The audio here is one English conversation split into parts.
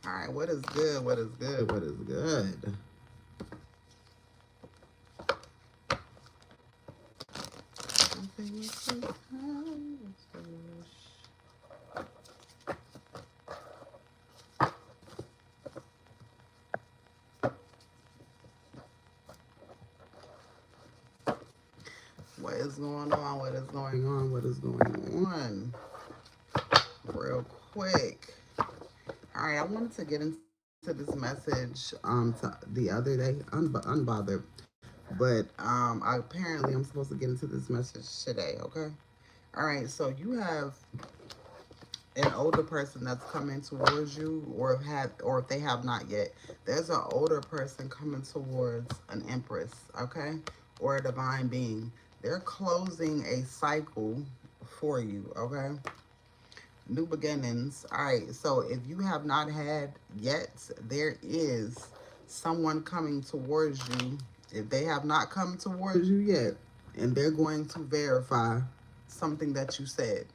All right, what is good? What is good? What is good? What is going on? What is going on? What is going on? Real quick. All right, I wanted to get into this message the other day, unbothered, but apparently I'm supposed to get into this message today. Okay. All right. So you have an older person that's coming towards you, or if they have not yet, there's an older person coming towards an empress, okay, or a divine being. They're closing a cycle for you, okay. New beginnings. All right, so if you have not had yet, there is someone coming towards you. If they have not come towards you yet, and they're going to verify something that you said,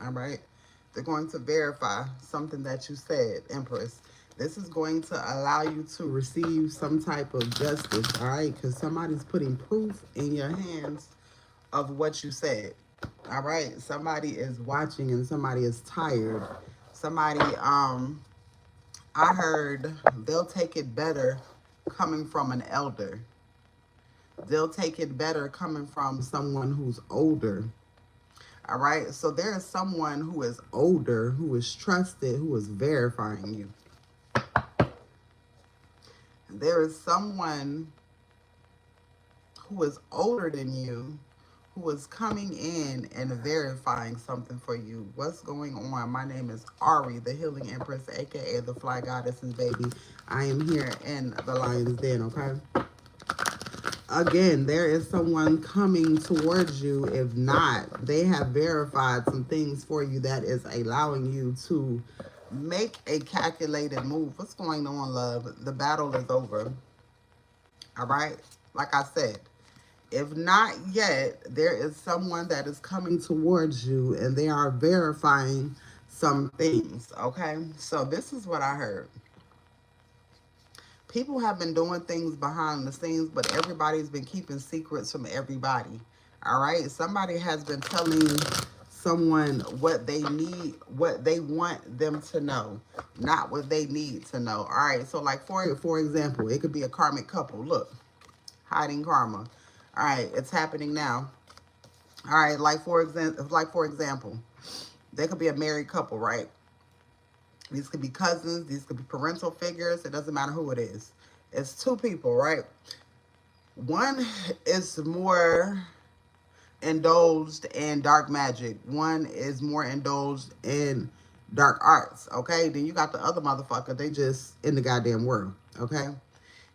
all right, they're going to verify something that you said, Empress. This is going to allow you to receive some type of justice, all right, because somebody's putting proof in your hands of what you said. All right, somebody is watching and somebody is tired. Somebody, I heard they'll take it better coming from an elder. They'll take it better coming from someone who's older. All right, so there is someone who is older, who is trusted, who is verifying you. There is someone who is older than you who is coming in and verifying something for you. What's going on? My name is Ari, the Healing Empress, aka the Fly Goddess's baby. I am here in the Lion's Den, okay? Again, there is someone coming towards you. If not, they have verified some things for you that is allowing you to make a calculated move. What's going on, love? The battle is over. All right? Like I said, if not yet, there is someone that is coming towards you and they are verifying some things, okay? So this is what I heard. People have been doing things behind the scenes, but everybody's been keeping secrets from everybody, all right? Somebody has been telling someone what they need, what they want them to know, not what they need to know, all right? So like for example, it could be a karmic couple. Look, hiding karma. All right, it's happening now. All right, like for example, they could be a married couple, right? These could be cousins, these could be parental figures, it doesn't matter who it is. It's two people, right? One is more indulged in dark magic. One is more indulged in dark arts, okay? Then you got the other motherfucker, they just in the goddamn world, okay?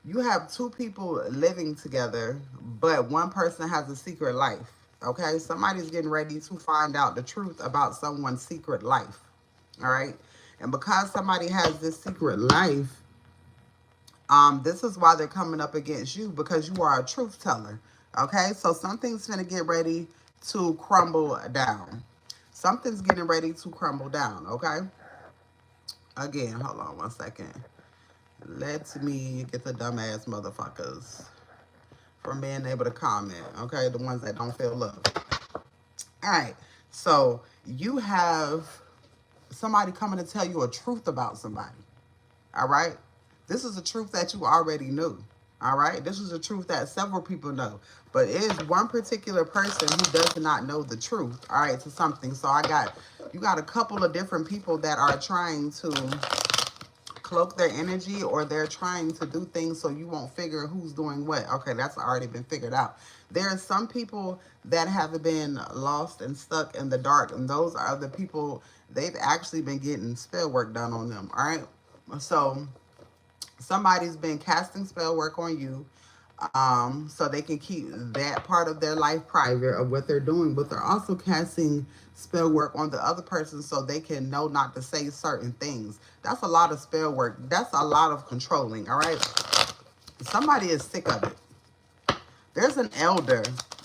You have two people living together, but one person has a secret life. Okay, somebody's getting ready to find out the truth about someone's secret life. All right, and because somebody has this secret life, this is why they're coming up against you, because you are a truth teller. Okay, so something's gonna get ready to crumble down. Something's getting ready to crumble down. Okay, again, hold on one second. Let me get the dumbass motherfuckers from being able to comment, okay? The ones that don't feel love. All right, so you have somebody coming to tell you a truth about somebody, all right? This is a truth that you already knew, all right? This is a truth that several people know, but it is one particular person who does not know the truth, all right, to something. So you got a couple of different people that are trying to cloak their energy, or they're trying to do things so you won't figure who's doing what. Okay, that's already been figured out. There are some people that have been lost and stuck in the dark, and those are the people, they've actually been getting spell work done on them, all right? So somebody's been casting spell work on you, so they can keep that part of their life private of what they're doing, but they're also casting spell work on the other person so they can know not to say certain things. That's a lot of spell work. That's a lot of controlling, all right? Somebody is sick of it. There's an elder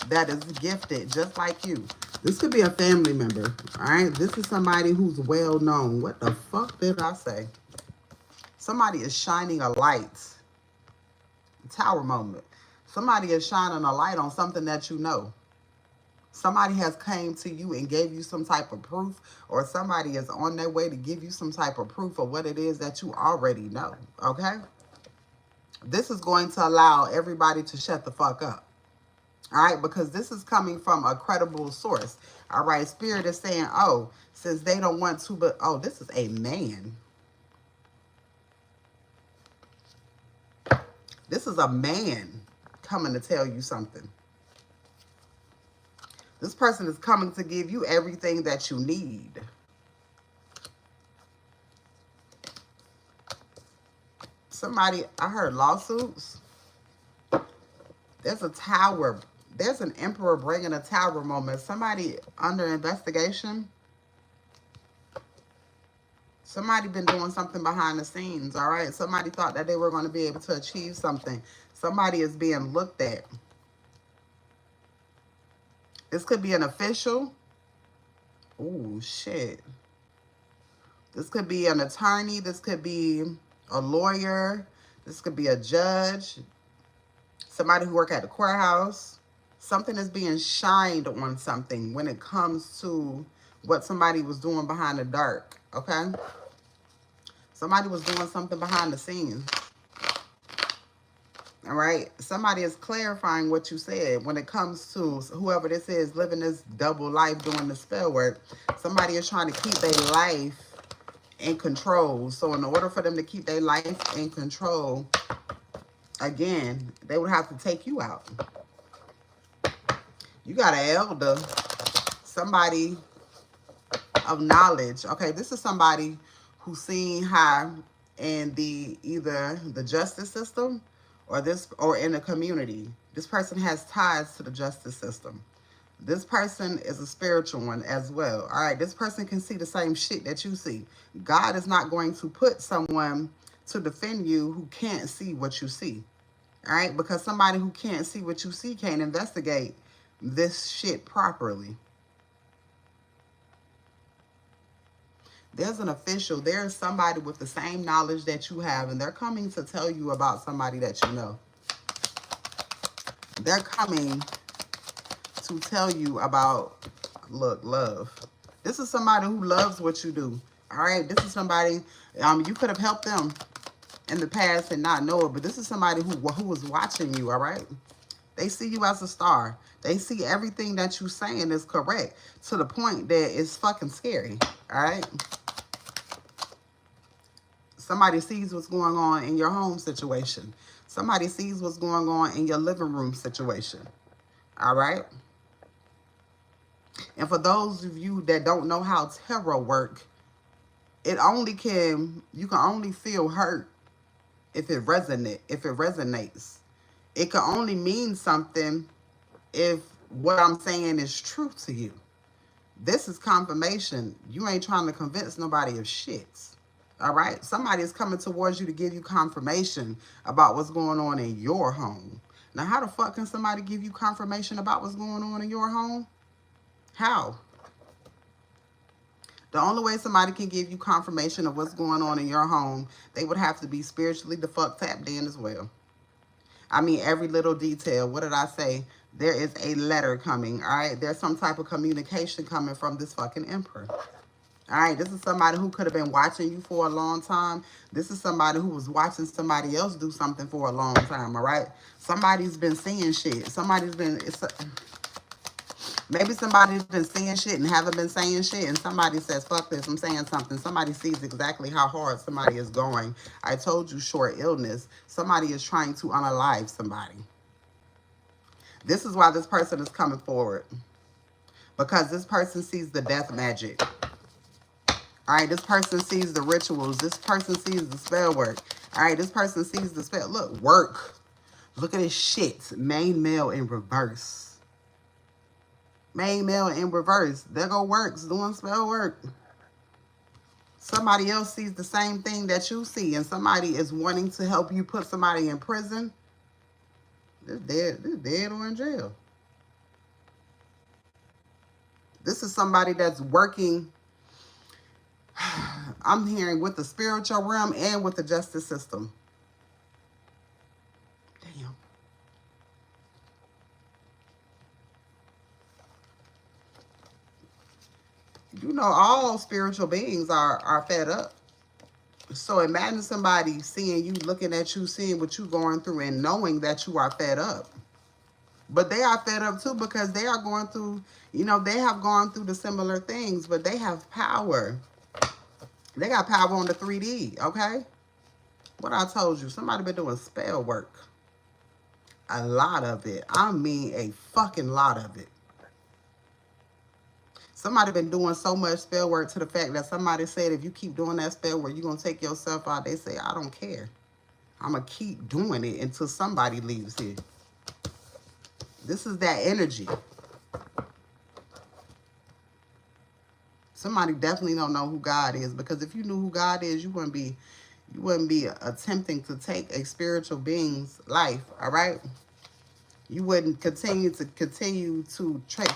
that is gifted just like you. This could be a family member, all right? This is somebody who's well known. What the fuck did I say? Somebody is shining a light. Tower moment. Somebody is shining a light on something that you know. Somebody has came to you and gave you some type of proof, or somebody is on their way to give you some type of proof of what it is that you already know, okay? This is going to allow everybody to shut the fuck up, all right? Because this is coming from a credible source, all right? Spirit is saying, oh, since they don't want to, but, oh, this is a man. This is a man coming to tell you something. This person is coming to give you everything that you need. Somebody, I heard lawsuits. There's a tower. There's an emperor bringing a tower moment. Somebody under investigation. Somebody been doing something behind the scenes, all right? Somebody thought that they were going to be able to achieve something. Somebody is being looked at. This could be an official. Oh, shit. This could be an attorney. This could be a lawyer. This could be a judge. Somebody who work at the courthouse. Something is being shined on something when it comes to what somebody was doing behind the dark, okay? Somebody was doing something behind the scenes. All right, somebody is clarifying what you said when it comes to whoever this is living this double life doing the spell work. Somebody is trying to keep their life in control. So in order for them to keep their life in control, again, they would have to take you out. You got an elder, somebody of knowledge. Okay, this is somebody who's seen high in either the justice system or in the community. This person has ties to the justice system. This person is a spiritual one as well. All right, this person can see the same shit that you see. God is not going to put someone to defend you who can't see what you see. All right, because somebody who can't see what you see can't investigate this shit properly. There's an official. There's somebody with the same knowledge that you have, and they're coming to tell you about somebody that you know. They're coming to tell you about, look, love. This is somebody who loves what you do. All right, this is somebody, you could have helped them in the past and not know it, but this is somebody who was watching you, all right? They see you as a star. They see everything that you're saying is correct to the point that it's fucking scary, all right? Somebody sees what's going on in your home situation. Somebody sees what's going on in your living room situation, all right? And for those of you that don't know how tarot work, you can only feel hurt if it resonates. It can only mean something if what I'm saying is true to you. This is confirmation. You ain't trying to convince nobody of shit. All right? Somebody is coming towards you to give you confirmation about what's going on in your home. Now, how the fuck can somebody give you confirmation about what's going on in your home? How? The only way somebody can give you confirmation of what's going on in your home, they would have to be spiritually the fuck tapped in as well. I mean, every little detail. What did I say? There is a letter coming, all right? There's some type of communication coming from this fucking emperor. All right, this is somebody who could have been watching you for a long time. This is somebody who was watching somebody else do something for a long time, all right? Somebody's been seeing shit. Maybe somebody's been seeing shit and haven't been saying shit, and somebody says, fuck this, I'm saying something. Somebody sees exactly how hard somebody is going. I told you, short illness. Somebody is trying to unalive somebody. This is why this person is coming forward. Because this person sees the death magic. All right, this person sees the rituals. This person sees the spell work. All right, this person sees the spell. Look, work. Look at this shit. Main male in reverse. Main male in reverse. There go works doing spell work. Somebody else sees the same thing that you see, and somebody is wanting to help you put somebody in prison. They're dead or in jail. This is somebody that's working. I'm hearing with the spiritual realm and with the justice system. Damn. You know, all spiritual beings are fed up. So imagine somebody seeing you, looking at you, seeing what you're going through, and knowing that you are fed up. But they are fed up too because they are going through, you know, they have gone through the similar things, but they have power. They got power on the 3D, okay? What I told you, somebody been doing spell work. A lot of it. I mean a fucking lot of it. Somebody been doing so much spell work to the fact that somebody said if you keep doing that spell work, you're going to take yourself out. They say, I don't care. I'm going to keep doing it until somebody leaves here. This is that energy. Somebody definitely don't know who God is, because if you knew who God is, you wouldn't be attempting to take a spiritual being's life, all right? You wouldn't continue to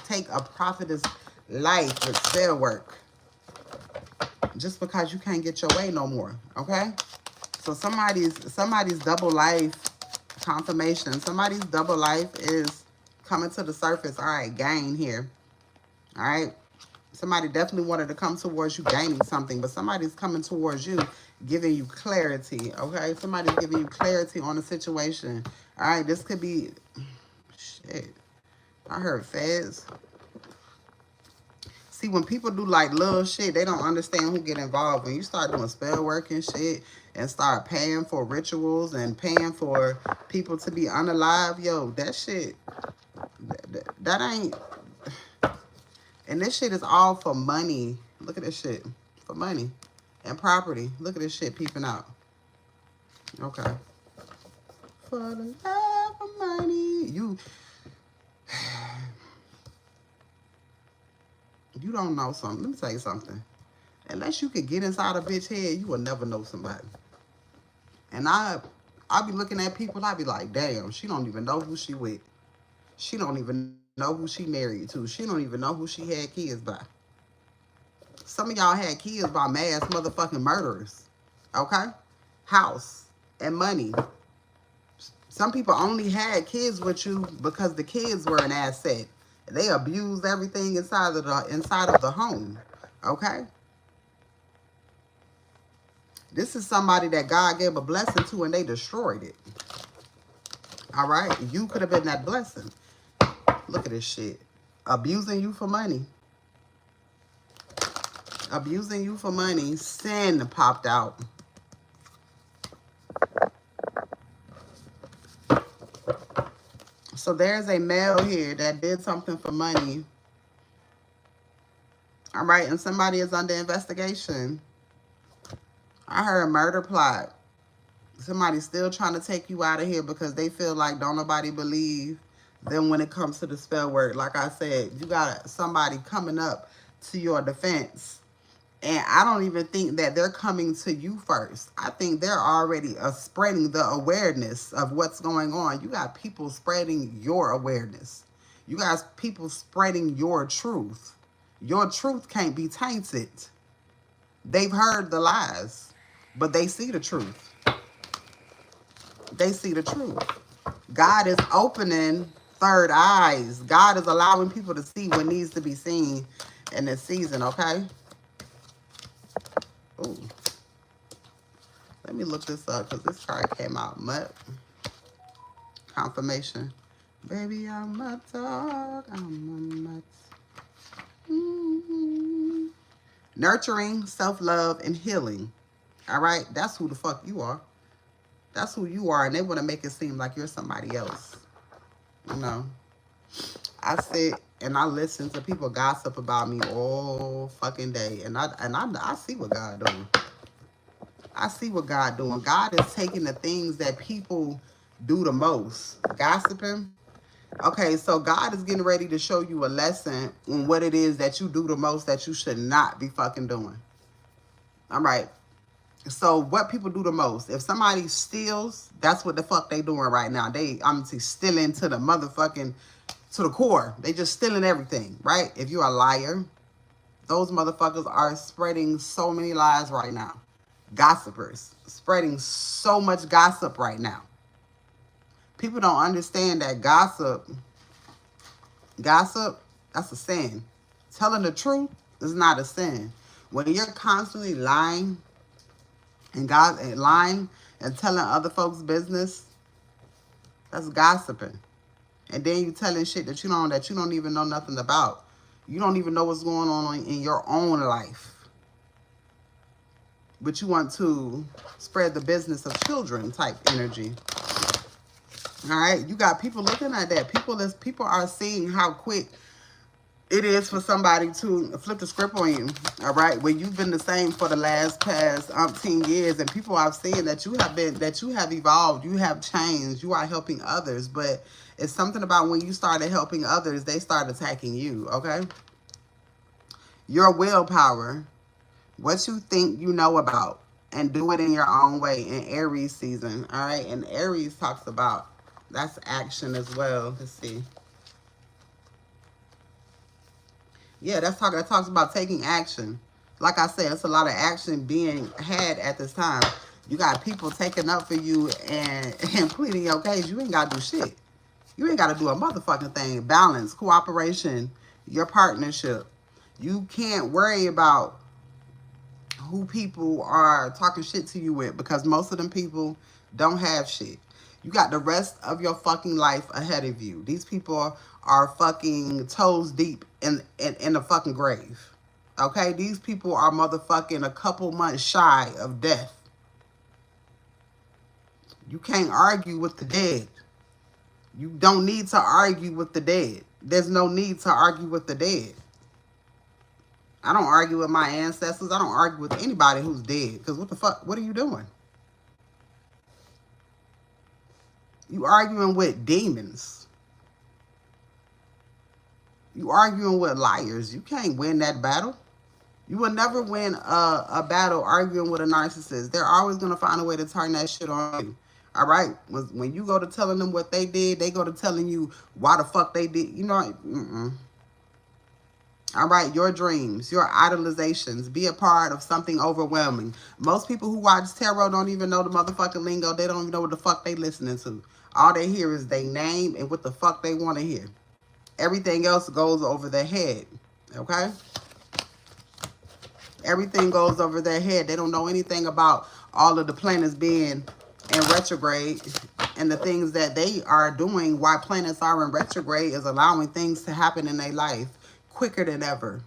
take a prophetess life with spell work just because you can't get your way no more, okay? So somebody's double life confirmation, somebody's double life is coming to the surface. All right, gain here. All right, somebody definitely wanted to come towards you gaining something, but somebody's coming towards you giving you clarity, okay? Somebody's giving you clarity on a situation. All right, this could be, shit, I heard feds. See, when people do like little shit, they don't understand who get involved. When you start doing spell work and shit and start paying for rituals and paying for people to be unalive, yo, that shit, that ain't, and this shit is all for money. Look at this shit, for money and property. Look at this shit peeping out. Okay. For the love of money. You don't know something. Let me tell you something. Unless you can get inside a bitch head, you will never know somebody. And I be looking at people, I be like, damn, she don't even know who she with. She don't even know who she married to. She don't even know who she had kids by. Some of y'all had kids by mass motherfucking murderers. Okay? House and money. Some people only had kids with you because the kids were an asset. They abused everything inside of the home. Okay? This is somebody that God gave a blessing to and they destroyed it. All right? You could have been that blessing. Look at this shit. Abusing you for money. Abusing you for money. Sin popped out. So there's a male here that did something for money. All right, and somebody is under investigation. I heard a murder plot. Somebody's still trying to take you out of here because they feel like don't nobody believe them when it comes to the spell work. Like I said, you got somebody coming up to your defense. And I don't even think that they're coming to you first. I think they're already spreading the awareness of what's going on. You got people spreading your awareness. You got people spreading your truth. Your truth can't be tainted. They've heard the lies, but they see the truth. They see the truth. God is opening third eyes. God is allowing people to see what needs to be seen in this season, okay? Ooh. Let me look this up because this card came out. Confirmation. Baby, I'm a dog. I'm a mutt. Nurturing, self-love, and healing. All right? That's who the fuck you are. That's who you are. And they want to make it seem like you're somebody else. You know? I sit and I listen to people gossip about me all fucking day. And I see what God doing. I see what God doing. God is taking the things that people do the most. Gossiping. Okay, so God is getting ready to show you a lesson on what it is that you do the most that you should not be fucking doing. All right. So what people do the most, if somebody steals, that's what the fuck they doing right now. I'm stealing to the motherfucking, to the core. They just stealing everything, right? If you're a liar, Those motherfuckers are spreading so many lies right now. Gossipers. Spreading so much gossip right now. People don't understand that gossip, that's a sin. Telling the truth is not a sin. When you're constantly lying and telling other folks' business, that's gossiping. And then you telling shit that you don't even know nothing about. You don't even know what's going on in your own life. But you want to spread the business of children type energy. All right, you got people looking at that. People are seeing how quick it is for somebody to flip the script on you. All right, when you've been the same for the past umpteen years, and people are seeing that you have evolved, you have changed, you are helping others. But it's something about when you started helping others, they start attacking you. Okay, your willpower, what you think you know about, and do it in your own way in Aries season. All right, and Aries talks about, that's action as well. Let's see. Yeah, that talks about taking action. Like I said, it's a lot of action being had at this time. You got people taking up for you and pleading your case. You ain't got to do shit. You ain't got to do a motherfucking thing. Balance, cooperation, your partnership. You can't worry about who people are talking shit to you with, because most of them people don't have shit. You got the rest of your fucking life ahead of you. These people are fucking toes deep in the fucking grave. Okay? These people are motherfucking a couple months shy of death. You can't argue with the dead. You don't need to argue with the dead. There's no need to argue with the dead. I don't argue with my ancestors. I don't argue with anybody who's dead. Because what the fuck? What are you doing? You arguing with demons. You arguing with liars. You can't win that battle. You will never win a battle arguing with a narcissist. They're always going to find a way to turn that shit on you. All right? When you go to telling them what they did, they go to telling you why the fuck they did. You know, All right, your dreams, your idolizations, be a part of something overwhelming. Most people who watch tarot don't even know the motherfucking lingo. They don't even know what the fuck they listening to. All they hear is their name and what the fuck they want to hear. Everything else goes over their head, okay? Everything goes over their head. They don't know anything about all of the planets being in retrograde, and the things that they are doing while planets are in retrograde is allowing things to happen in their life quicker than ever.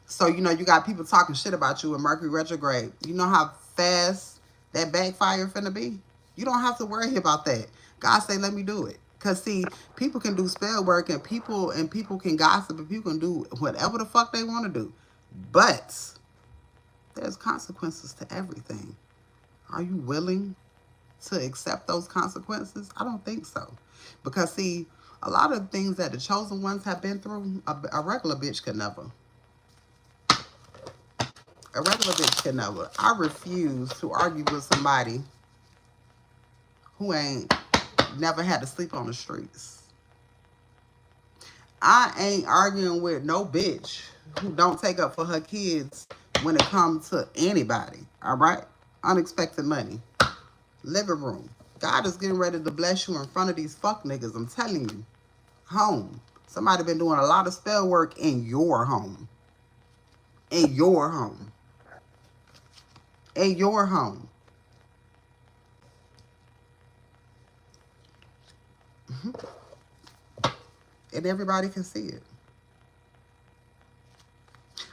So, you know, you got people talking shit about you in Mercury retrograde. You know how fast that backfire finna be? You don't have to worry about that. God say, let me do it. Because, see, people can do spell work, and people can gossip, and people can do whatever the fuck they want to do. But there's consequences to everything. Are you willing to accept those consequences? I don't think so. Because, see, a lot of things that the chosen ones have been through, a regular bitch could never. A regular bitch could never. I refuse to argue with somebody who ain't never had to sleep on the streets. I ain't arguing with no bitch who don't take up for her kids when it comes to anybody. All right? Unexpected money. Living room. God is getting ready to bless you in front of these fuck niggas. I'm telling you. Home. Somebody been doing a lot of spell work in your home. In your home. In your home. And everybody can see it.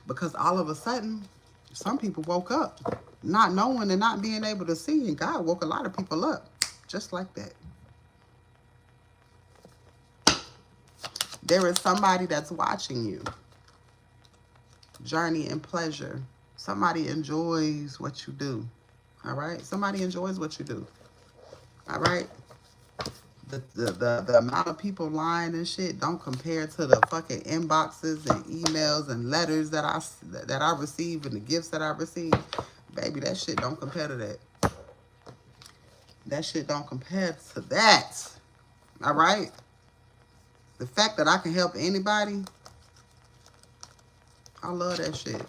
Because all of a sudden, some people woke up not knowing and not being able to see. And God woke a lot of people up just like that. There is somebody that's watching you. Journey and pleasure. Somebody enjoys what you do. All right? Somebody enjoys what you do. All right? The amount of people lying and shit don't compare to the fucking inboxes and emails and letters that I receive and the gifts that I receive. Baby, that shit don't compare to that. That shit don't compare to that. All right? The fact that I can help anybody, I love that shit.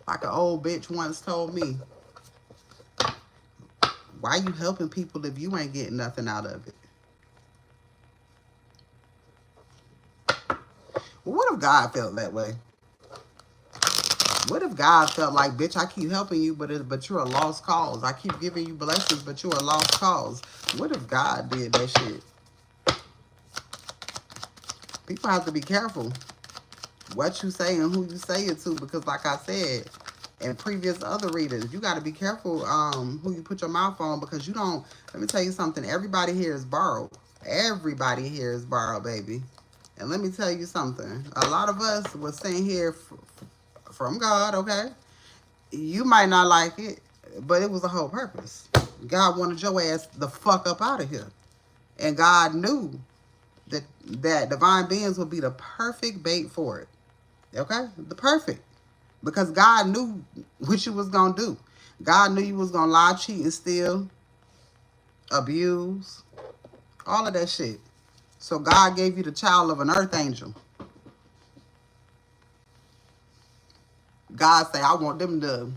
Like an old bitch once told me, why you helping people if you ain't getting nothing out of it? Well, what if God felt that way? What if God felt like, bitch, I keep helping you, but you're a lost cause. I keep giving you blessings, but you're a lost cause. What if God did that shit? People have to be careful what you say and who you say it to, because like I said in previous other readings, you got to be careful who you put your mouth on, because you don't, let me tell you something, everybody here is borrowed. Everybody here is borrowed, baby. And let me tell you something, a lot of us were sent here from God, okay? You might not like it, but it was a whole purpose. God wanted your ass the fuck up out of here. And God knew that divine beings would be the perfect bait for it. Okay? The perfect. Because God knew what you was going to do. God knew you was going to lie, cheat, and steal, abuse, all of that shit. So God gave you the child of an earth angel. God say, I want them to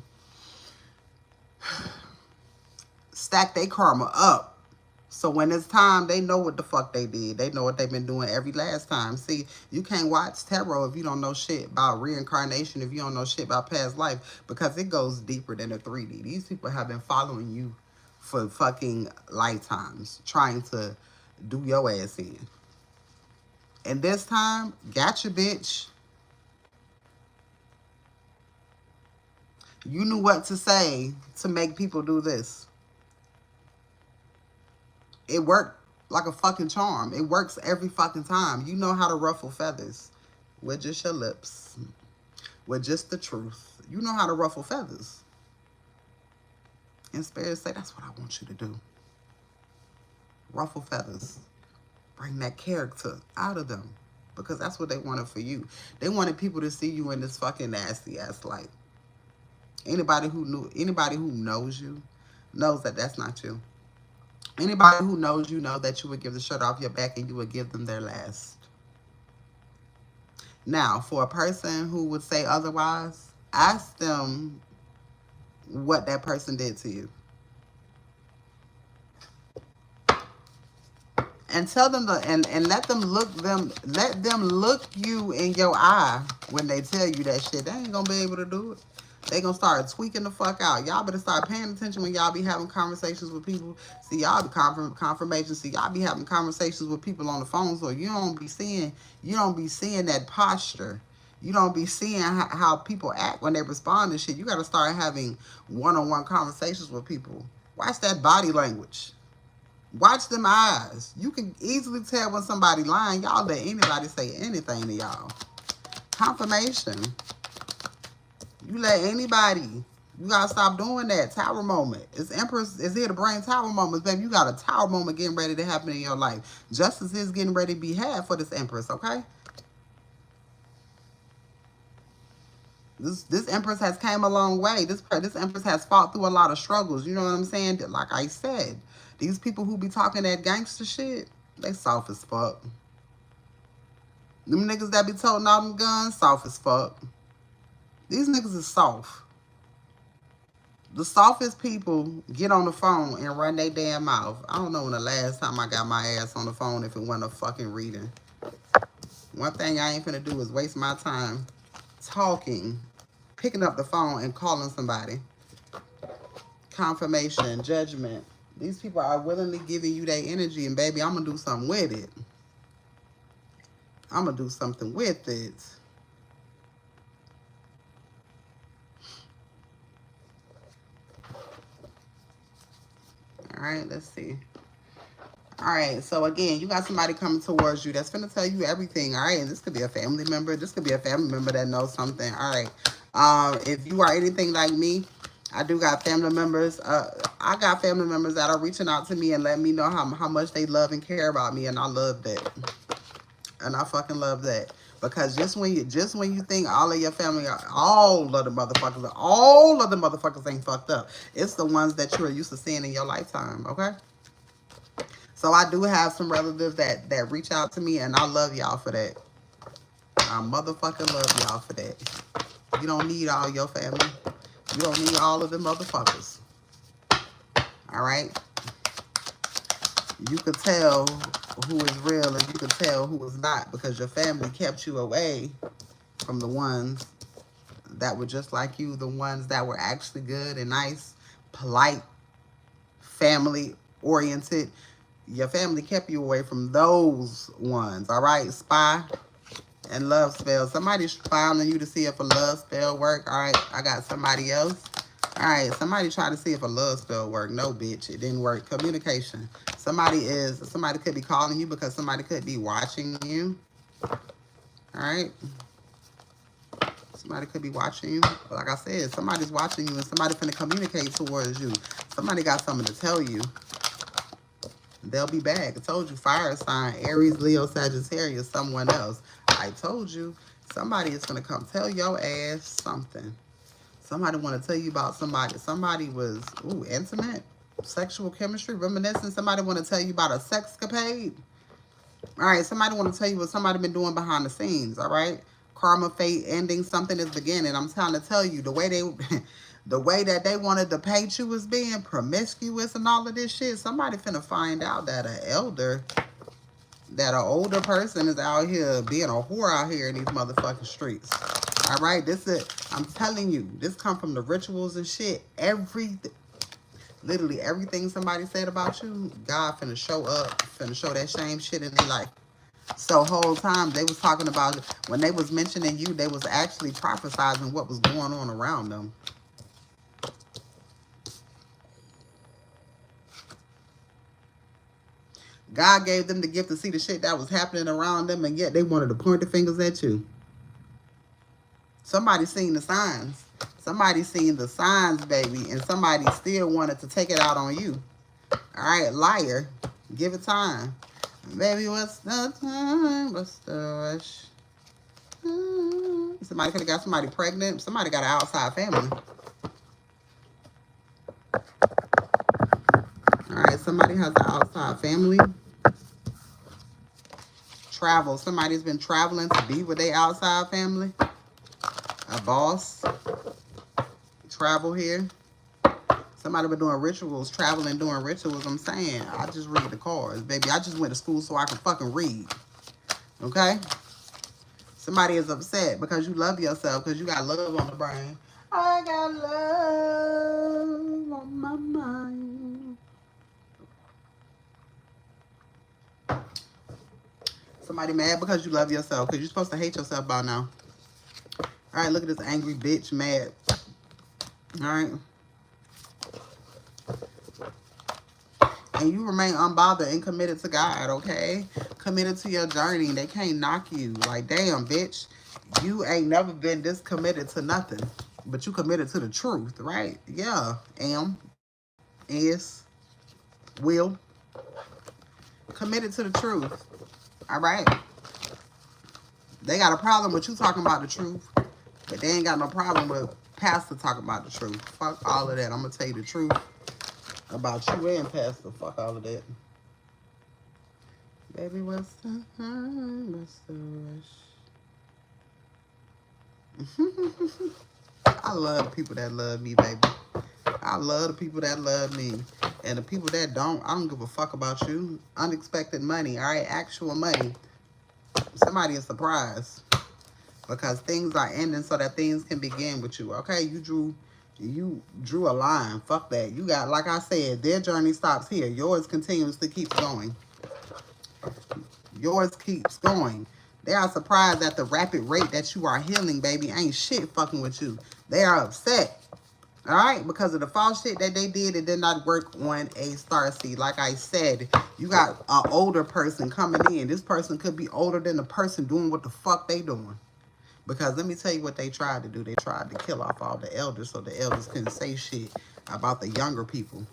stack their karma up. So when it's time, they know what the fuck they did. They know what they've been doing every last time. See, you can't watch tarot if you don't know shit about reincarnation, if you don't know shit about past life, because it goes deeper than a 3D. These people have been following you for fucking lifetimes, trying to do your ass in. And this time, gotcha, bitch. You knew what to say to make people do this. It worked like a fucking charm. It works every fucking time. You know how to ruffle feathers with just your lips, with just the truth. You know how to ruffle feathers. And Spirit say, that's what I want you to do. Ruffle feathers. Bring that character out of them, because that's what they wanted for you. They wanted people to see you in this fucking nasty ass light. Anybody who knows you knows that that's not you. Anybody who knows you know that you would give the shirt off your back and you would give them their last. Now, for a person who would say otherwise, ask them what that person did to you. And tell them and let them look you in your eye when they tell you that shit. They ain't gonna be able to do it. They gonna start tweaking the fuck out. Y'all better start paying attention when y'all be having conversations with people. See, y'all be confirmation. See, y'all be having conversations with people on the phone, so you don't be seeing that posture. You don't be seeing how people act when they respond to shit. You gotta start having one-on-one conversations with people. Watch that body language. Watch them eyes. You can easily tell when somebody lying. Y'all let anybody say anything to y'all. Confirmation. You let anybody. You gotta stop doing that. Tower moment. It's Empress is here to bring tower moments, baby. You got a tower moment getting ready to happen in your life. Justice is getting ready to be had for this Empress, okay? This Empress has came a long way. This Empress has fought through a lot of struggles. You know what I'm saying? Like I said, these people who be talking that gangster shit, they soft as fuck. Them niggas that be toting all them guns, soft as fuck. These niggas is soft. The softest people get on the phone and run their damn mouth. I don't know when the last time I got my ass on the phone if it wasn't a fucking reading. One thing I ain't finna do is waste my time talking, picking up the phone and calling somebody. Confirmation, judgment. These people are willingly giving you their energy, and baby, I'm gonna do something with it. I'm gonna do something with it. All right, let's see. All right, so again, you got somebody coming towards you that's going to tell you everything, all right? And this could be a family member. This could be a family member that knows something, all right? If you are anything like me, I do got family members. I got family members that are reaching out to me and letting me know how much they love and care about me, and I love that. And I fucking love that. Because just when you think all of your family, all of the motherfuckers ain't fucked up. It's the ones that you are used to seeing in your lifetime, okay? So I do have some relatives that reach out to me, and I love y'all for that. I motherfucking love y'all for that. You don't need all your family. You don't need all of them motherfuckers. All right? You could tell who is real and you could tell who is not because your family kept you away from the ones that were just like you, the ones that were actually good and nice, polite, family-oriented. Your family kept you away from those ones, all right? Spy and love spell. Somebody's spying on you to see if a love spell work. All right, I got somebody else. All right, somebody tried to see if a love spell worked. No, bitch, it didn't work. Communication. Somebody could be calling you because somebody could be watching you. All right. Somebody could be watching you. Like I said, somebody's watching you and somebody's finna communicate towards you. Somebody got something to tell you. They'll be back. I told you, fire sign, Aries, Leo, Sagittarius, someone else. I told you, somebody is going to come tell your ass something. Somebody want to tell you about somebody. Somebody was, intimate, sexual chemistry, reminiscing. Somebody want to tell you about a sexcapade. All right, somebody want to tell you what somebody been doing behind the scenes, all right? Karma, fate, ending, something is beginning. I'm trying to tell you, the way that they wanted to paint you as being promiscuous and all of this shit, somebody finna find out that an older person is out here being a whore out here in these motherfucking streets. All right, I'm telling you, this come from the rituals and shit. Literally everything somebody said about you, God finna show up, finna show that same shit in their life. So whole time they was talking about it, when they was mentioning you, they was actually prophesizing what was going on around them. God gave them the gift to see the shit that was happening around them, and yet they wanted to point the fingers at you. Somebody seen the signs. Somebody seen the signs, baby, and somebody still wanted to take it out on you. All right, liar. Give it time. Baby, what's the time? What's the rush? Somebody could have got somebody pregnant. Somebody got an outside family. All right, somebody has an outside family. Travel. Somebody's been traveling to be with their outside family. A boss. Travel here. Somebody been doing rituals, traveling, doing rituals. I'm saying, I just read the cards, baby. I just went to school so I can fucking read. Okay? Somebody is upset because you love yourself, because you got love on the brain. I got love on my mind. Somebody mad because you love yourself, because you're supposed to hate yourself by now. All right, look at this angry bitch mad. All right. And you remain unbothered and committed to God, okay? Committed to your journey. They can't knock you. Like, damn, bitch. You ain't never been this committed to nothing. But you committed to the truth, right? Yeah. Am. Is. Will. Committed to the truth. All right? They got a problem with you talking about the truth. But they ain't got no problem with Pastor talking about the truth. Fuck all of that. I'm going to tell you the truth about you and Pastor. Fuck all of that. Baby, what's the time? What's the rush? I love the people that love me, baby. I love the people that love me. And the people that don't, I don't give a fuck about you. Unexpected money, all right? Actual money. Somebody is surprised. Because things are ending so that things can begin with you, okay? You drew a line. Fuck that. You got, like I said, their journey stops here. Yours continuously keeps going. Yours keeps going. They are surprised at the rapid rate that you are healing, baby. Ain't shit fucking with you. They are upset. All right? Because of the false shit that they did, it did not work on a starseed. Like I said, you got an older person coming in. This person could be older than the person doing what the fuck they doing. Because let me tell you what they tried to do. They tried to kill off all the elders so the elders couldn't say shit about the younger people.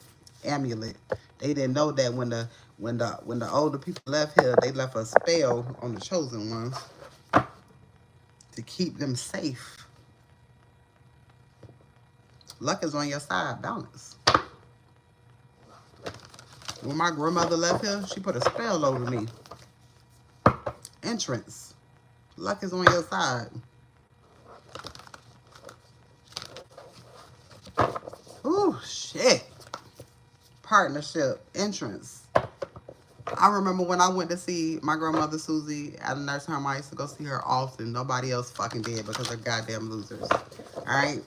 Amulet. They didn't know that when the older people left here, they left a spell on the chosen ones to keep them safe. Luck is on your side. Balance. When my grandmother left here, she put a spell over me. Entrance. Luck is on your side. Ooh, shit. Partnership, entrance. I remember when I went to see my grandmother Susie at a nursing home. I used to go see her often. Nobody else fucking did because they're goddamn losers. All right,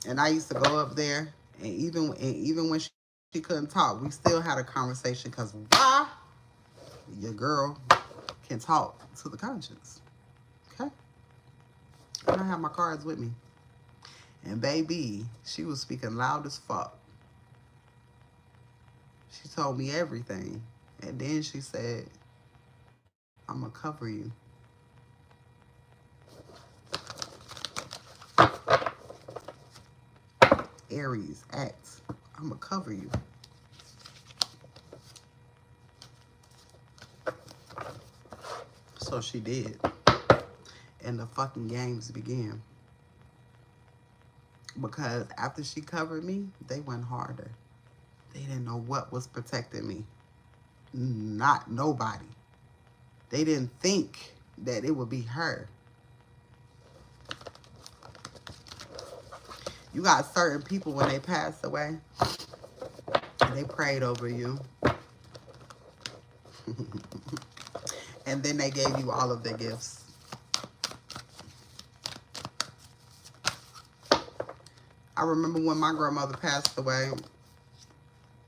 and I used to go up there, and even when she couldn't talk, we still had a conversation. Cause why? Your girl can talk to the conscience. Okay, and I have my cards with me. And baby, she was speaking loud as fuck. She told me everything, and then she said, "I'm gonna cover you." Aries, act. I'm gonna cover you. So she did. And the fucking games began. Because after she covered me, they went harder. They didn't know what was protecting me. Not nobody. They didn't think that it would be her. You got certain people when they pass away, they prayed over you. And then they gave you all of their gifts. I remember when my grandmother passed away,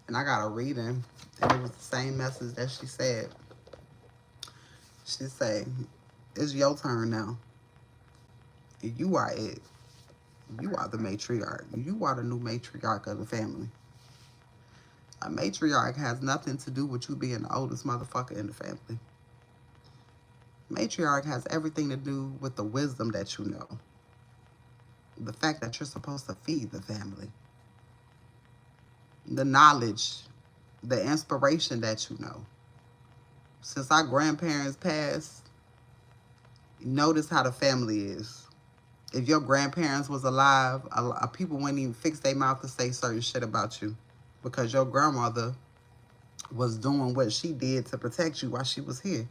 and I got a reading, and it was the same message that she said. She said, "It's your turn now. You are it. You are the matriarch. You are the new matriarch of the family." A matriarch has nothing to do with you being the oldest motherfucker in the family. Matriarch has everything to do with the wisdom that you know. The fact that you're supposed to feed the family. The knowledge, the inspiration that you know. Since our grandparents passed, notice how the family is. If your grandparents was alive, people wouldn't even fix their mouth to say certain shit about you. Because your grandmother was doing what she did to protect you while she was here.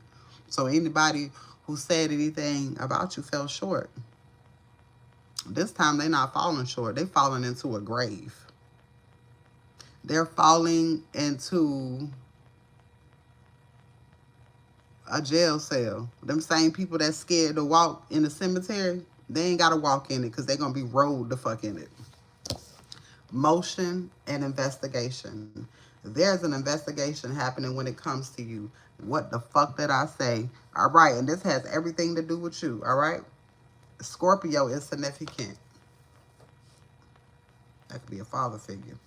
So anybody who said anything about you fell short. This time they're not falling short. They're falling into a grave. They're falling into a jail cell. Them same people that's scared to walk in the cemetery, they ain't got to walk in it because they're going to be rolled the fuck in it. Motion and investigation. There's an investigation happening when it comes to you. What the fuck did I say? All right, and this has everything to do with you, all right? Scorpio is significant. That could be a father figure.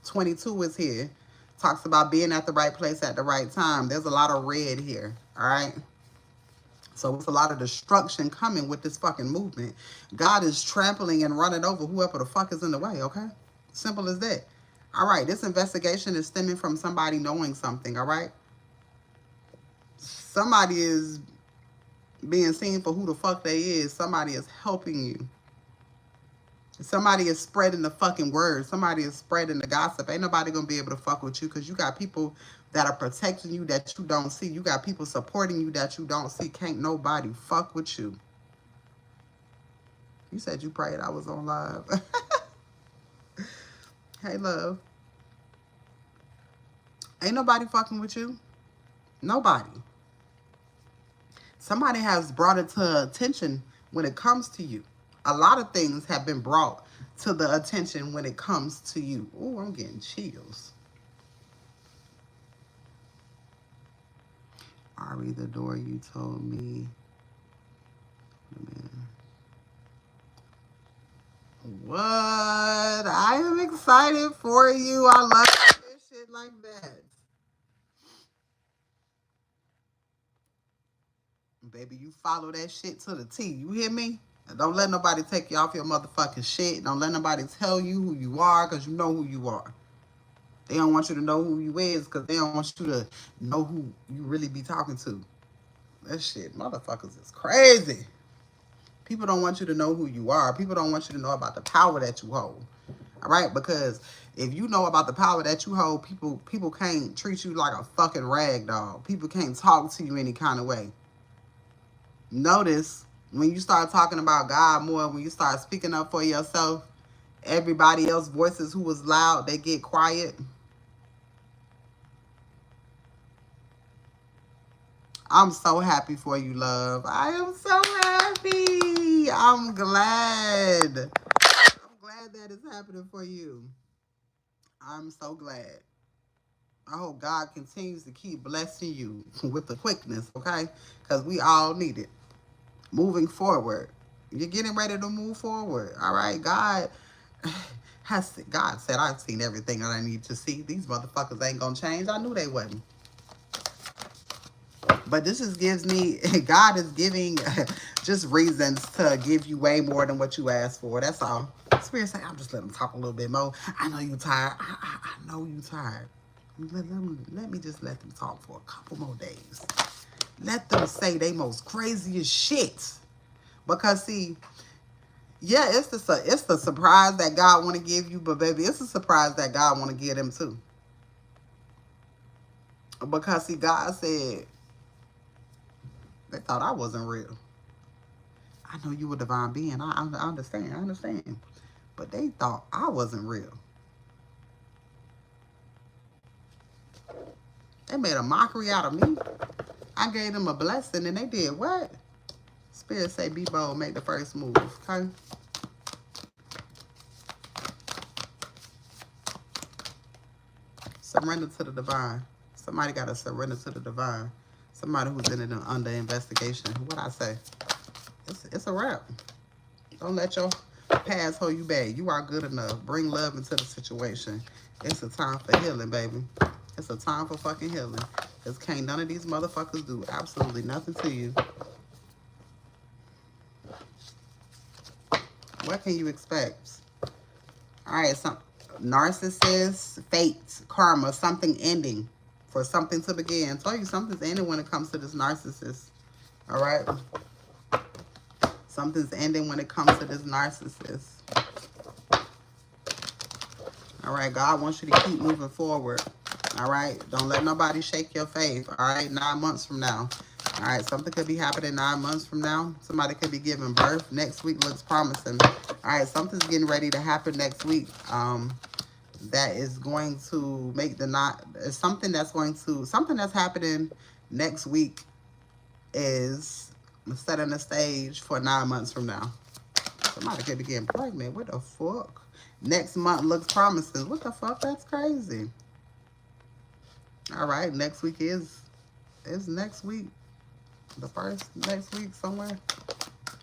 22 is here. Talks about being at the right place at the right time. There's a lot of red here, all right? So it's a lot of destruction coming with this fucking movement. God is trampling and running over whoever the fuck is in the way, okay? Simple as that. All right, this investigation is stemming from somebody knowing something, all right? Somebody is being seen for who the fuck they is. Somebody is helping you. Somebody is spreading the fucking word. Somebody is spreading the gossip. Ain't nobody gonna be able to fuck with you because you got people that are protecting you that you don't see. You got people supporting you that you don't see. Can't nobody fuck with you. You said you prayed I was on live. Hey, love. Ain't nobody fucking with you. Nobody. Somebody has brought it to attention when it comes to you. A lot of things have been brought to the attention when it comes to you. Oh, I'm getting chills. Ari, the door you told me. What? I am excited for you. I love this shit like that. Baby, you follow that shit to the T. You hear me? And don't let nobody take you off your motherfucking shit. Don't let nobody tell you who you are because you know who you are. They don't want you to know who you is because they don't want you to know who you really be talking to. That shit, motherfuckers, is crazy. People don't want you to know who you are. People don't want you to know about the power that you hold. All right, because if you know about the power that you hold, people can't treat you like a fucking rag doll. People can't talk to you any kind of way. Notice when you start talking about God more, when you start speaking up for yourself, everybody else's voices who was loud, they get quiet. I'm so happy for you, love. I am so happy. I'm glad. I'm glad that it's happening for you. I'm so glad. I hope God continues to keep blessing you with the quickness, okay? Because we all need it. Moving forward. You're getting ready to move forward. All right. God said I've seen everything that I need to see. These motherfuckers ain't gonna change. I knew they wouldn't. But this just gives me, God is giving just reasons to give you way more than what you asked for. That's all. Spirit say, I'm just letting them talk a little bit more. I know you tired. I know you tired. Let me just let them talk for a couple more days. Let them say they most craziest shit. Because see, yeah, it's the surprise that God want to give you, but baby, it's a surprise that God want to give them too. Because see, God said they thought I wasn't real. I know you a divine being. I understand. But they thought I wasn't real. They made a mockery out of me. I gave them a blessing and they did what? Spirit say be bold, make the first move, okay? Surrender to the divine. Somebody got to surrender to the divine. Somebody who's in it under investigation. What I say? It's a wrap. Don't let your past hold you back. You are good enough. Bring love into the situation. It's a time for healing, baby. It's a time for fucking healing. Because can't none of these motherfuckers do absolutely nothing to you. What can you expect? All right, some narcissist, fate, karma, something ending. For something to begin. I told you something's ending when it comes to this narcissist. All right? Something's ending when it comes to this narcissist. All right? God wants you to keep moving forward. All right? Don't let nobody shake your faith. All right? 9 months from now. All right? Something could be happening 9 months from now. Somebody could be giving birth. Next week looks promising. All right? Something's getting ready to happen next week. That is going to make something that's happening next week is setting the stage for 9 months from now. Somebody could be getting pregnant. What the fuck? Next month looks promising. What the fuck? That's crazy. All right, next week is next week. The first next week somewhere.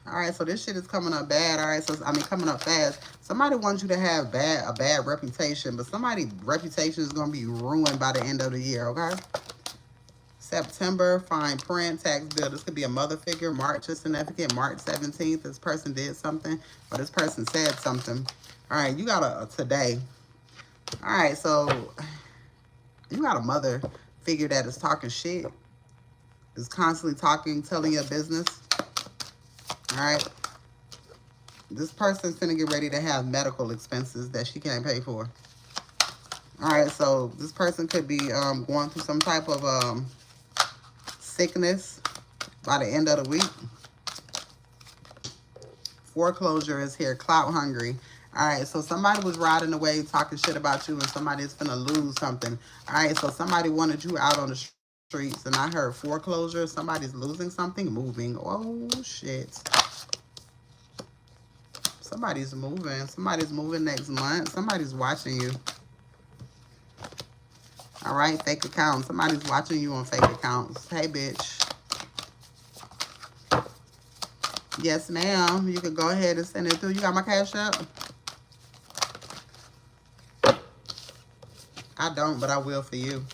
All right, so this shit is coming up bad. All right, so coming up fast. Somebody wants you to have a bad reputation, but somebody's reputation is gonna be ruined by the end of the year. Okay. September, fine print, tax bill. This could be a mother figure. March is significant. March 17th, this person did something, or this person said something. All right, you got a today. All right, so you got a mother figure that is talking shit, is constantly talking, telling your business. All right. This person's finna get ready to have medical expenses that she can't pay for. All right, so this person could be going through some type of sickness by the end of the week. Foreclosure is here. Clout hungry. All right, so somebody was riding the wave talking shit about you and somebody's finna lose something. All right, so somebody wanted you out on the streets and I heard foreclosure. Somebody's losing something, moving. Oh, shit. Somebody's moving. Somebody's moving next month. Somebody's watching you. All right, fake accounts. Somebody's watching you on fake accounts. Hey, bitch. Yes, ma'am. You can go ahead and send it through. You got my Cash App? I don't, but I will for you.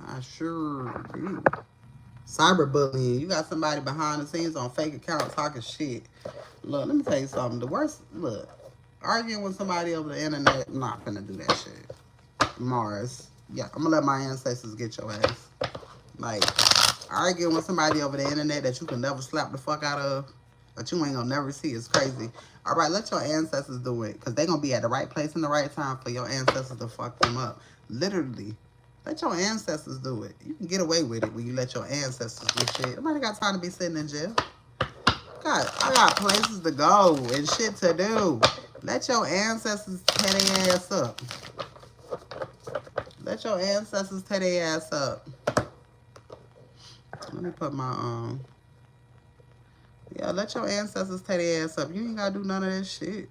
I sure do. Cyberbullying. You got somebody behind the scenes on fake accounts talking shit. Look, let me tell you something. The worst, look, arguing with somebody over the internet, I'm not finna do that shit. Mars. Yeah, I'm gonna let my ancestors get your ass. Like, arguing with somebody over the internet that you can never slap the fuck out of, that you ain't gonna never see is crazy. All right, let your ancestors do it, because they gonna be at the right place in the right time for your ancestors to fuck them up. Literally. Let your ancestors do it. You can get away with it when you let your ancestors do shit. Nobody got time to be sitting in jail. I got places to go and shit to do. Let your ancestors tear their ass up. Let your ancestors tear their ass up. Let me put my yeah, let your ancestors tear their ass up. You ain't gotta do none of that shit.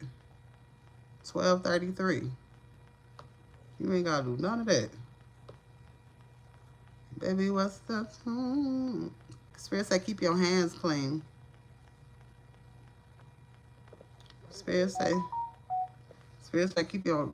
1233. You ain't gotta do none of that. Baby, what's the Spirit say keep your hands clean. Spirit say keep your...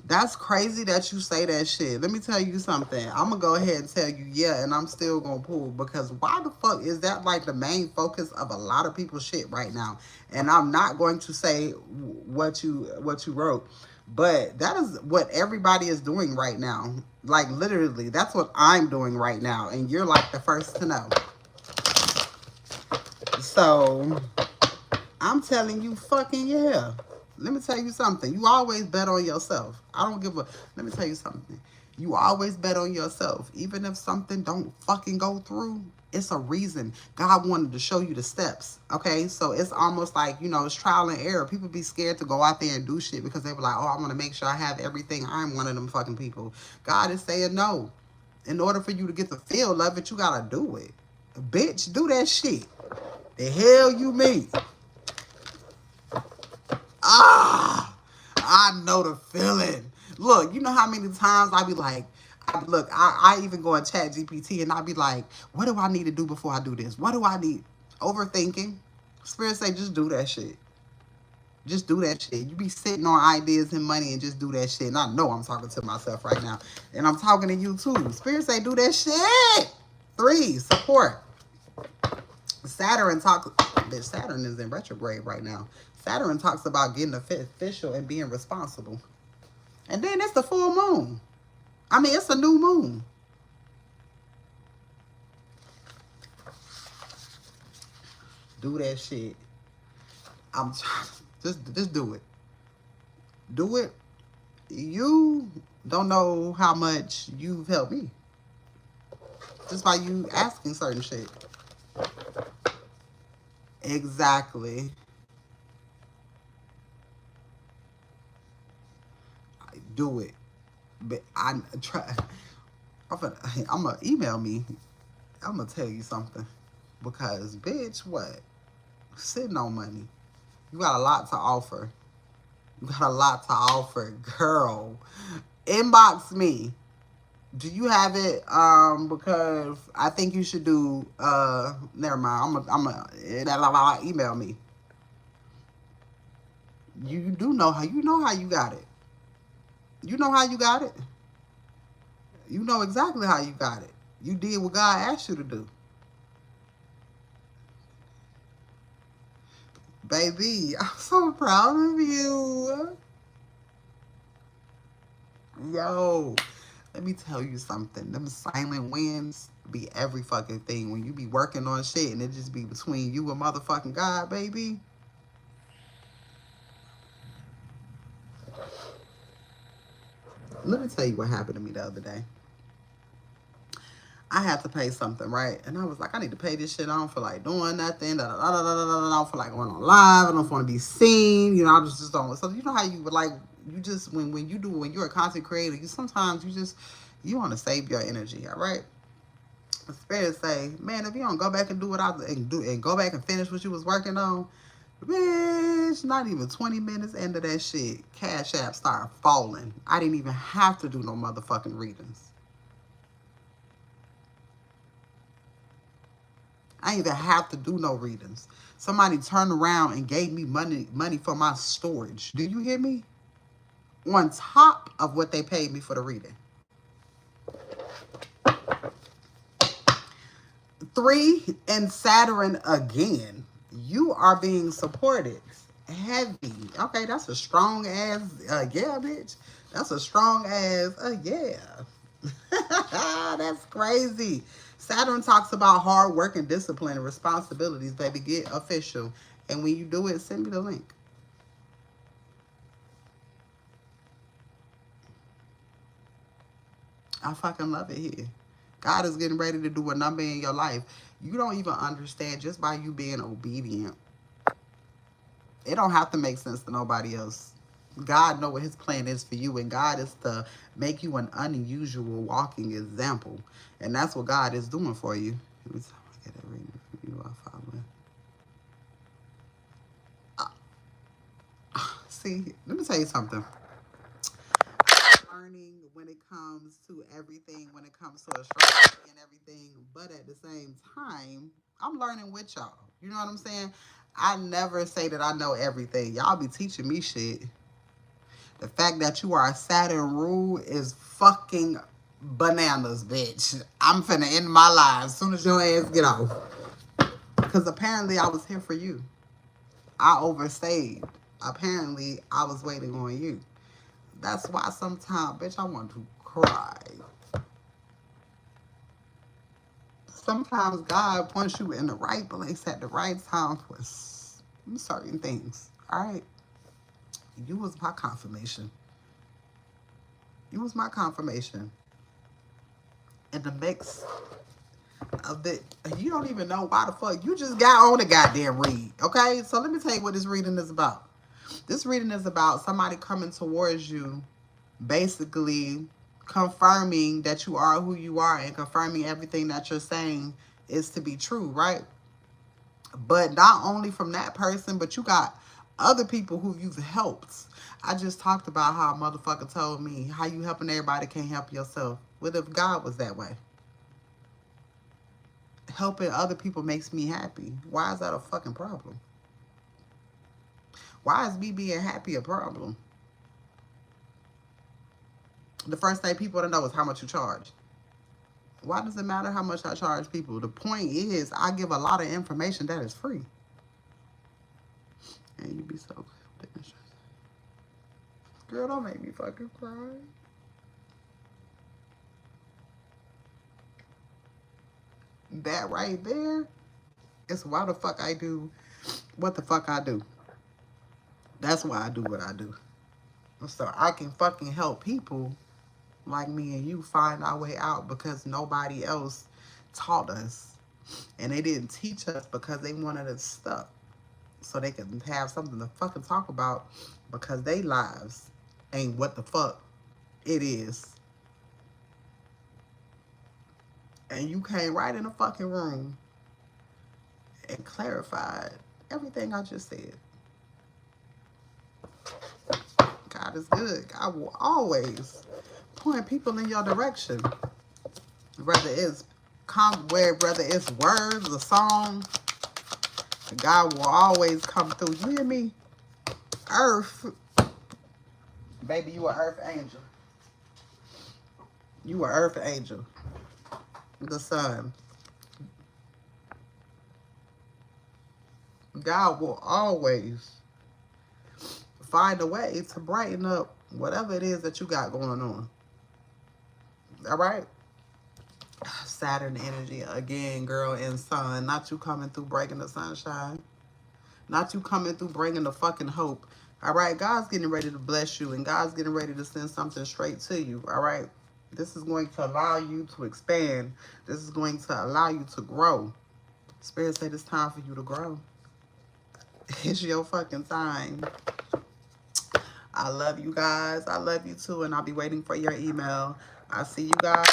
That's crazy that you say that shit. Let me tell you something. I'm going to go ahead and tell you, yeah, and I'm still going to pull. Because why the fuck is that like the main focus of a lot of people's shit right now? And I'm not going to say what you wrote. But that is what everybody is doing right now. Like, literally, that's what I'm doing right now. And you're like the first to know. So, I'm telling you fucking yeah. Let me tell you something. You always bet on yourself. I don't give a... Let me tell you something. You always bet on yourself. Even if something don't fucking go through, it's a reason. God wanted to show you the steps. Okay? So it's almost like, you know, it's trial and error. People be scared to go out there and do shit because they were like, oh, I want to make sure I have everything. I'm one of them fucking people. God is saying no. In order for you to get the feel of it, you got to do it. Bitch, do that shit. The hell you mean? I know the feeling. Look, you know how many times I be like, I even go and chat GPT and I be like, what do I need to do before I do this? What do I need? Overthinking. Spirit say, just do that shit. Just do that shit. You be sitting on ideas and money and just do that shit. And I know I'm talking to myself right now. And I'm talking to you too. Spirit say, do that shit. 3, support. Saturn is in retrograde right now. Saturn talks about getting official and being responsible. And then it's the full moon. I mean, it's a new moon. Do that shit. I'm just do it. Do it. You don't know how much you've helped me. Just by you asking certain shit. Exactly. Do it. But I'm gonna email me. I'm gonna tell you something. Because bitch, what? Sitting on money. You got a lot to offer. You got a lot to offer, girl. Inbox me. Do you have it? Because I think you should do. Never mind. Email me. You do know how you got it. You know how you got it. You know exactly how you got it. You did what God asked you to do. Baby, I'm so proud of you. Yo, let me tell you something. Them silent wins be every fucking thing. When you be working on shit and it just be between you and motherfucking God, baby. Let me tell you what happened to me the other day. I had to pay something, right? And I was like, I need to pay this shit. I don't feel like doing nothing. I don't feel like going on live. I don't want to be seen. You know, I just don't. So you know how you would like, you just, when you're a content creator, you sometimes you want to save your energy, all right? The Spirit say, man, if you don't go back and do what and go back and finish what you was working on, bitch, not even 20 minutes into that shit, Cash App started falling. I didn't even have to do no motherfucking readings. I didn't even have to do no readings. Somebody turned around and gave me money for my storage. Do you hear me? On top of what they paid me for the reading. 3 and Saturn again. You are being supported. Heavy. Okay, that's a strong ass, yeah, bitch. That's a strong ass, yeah. That's crazy. Saturn talks about hard work and discipline and responsibilities, baby. Get official. And when you do it, send me the link. I fucking love it here. God is getting ready to do a number in your life. You don't even understand just by you being obedient. It don't have to make sense to nobody else. God know what his plan is for you, and God is to make you an unusual walking example. And that's what God is doing for you. Let me get a reading for you. See, let me tell you something. Learning when it comes to everything, when it comes to astrology and everything, but at the same time, I'm learning with y'all. You know what I'm saying? I never say that I know everything. Y'all be teaching me shit. The fact that you are a Saturn rule is fucking bananas, bitch. I'm finna end my life as soon as your ass get off. Because apparently I was here for you. I overstayed. Apparently I was waiting on you. That's why sometimes, bitch, I want to cry. Sometimes God wants you in the right place at the right time for certain things. All right? You was my confirmation. You was my confirmation. In the mix of the, you don't even know why the fuck. You just got on the goddamn read. Okay? So let me tell you what this reading is about. This reading is about somebody coming towards you, basically confirming that you are who you are and confirming everything that you're saying is to be true, right? But not only from that person, but you got other people who you've helped. I just talked about how a motherfucker told me, how you helping everybody can't help yourself. What if God was that way? Helping other people makes me happy. Why is that a fucking problem? Why is me being happy a problem? The first thing people want to know is how much you charge. Why does it matter how much I charge people? The point is, I give a lot of information that is free. And you be so girl, don't make me fucking cry. That right there is why the fuck I do what the fuck I do. That's why I do what I do. So I can fucking help people like me and you find our way out because nobody else taught us. And they didn't teach us because they wanted us stuck. So they could have something to fucking talk about because they lives ain't what the fuck it is. And you came right in the fucking room and clarified everything I just said. God is good. God will always point people in your direction. Whether it's whether it's words, a song, God will always come through. You hear me? Earth. Baby, you an earth angel. You an earth angel. The sun. God will always find a way to brighten up whatever it is that you got going on. All right? Saturn energy again, girl, and sun. Not you coming through breaking the sunshine. Not you coming through bringing the fucking hope. All right? God's getting ready to bless you, and God's getting ready to send something straight to you. All right? This is going to allow you to expand. This is going to allow you to grow. Spirit said it's time for you to grow. It's your fucking time. I love you guys. I love you too. And I'll be waiting for your email. I'll see you guys.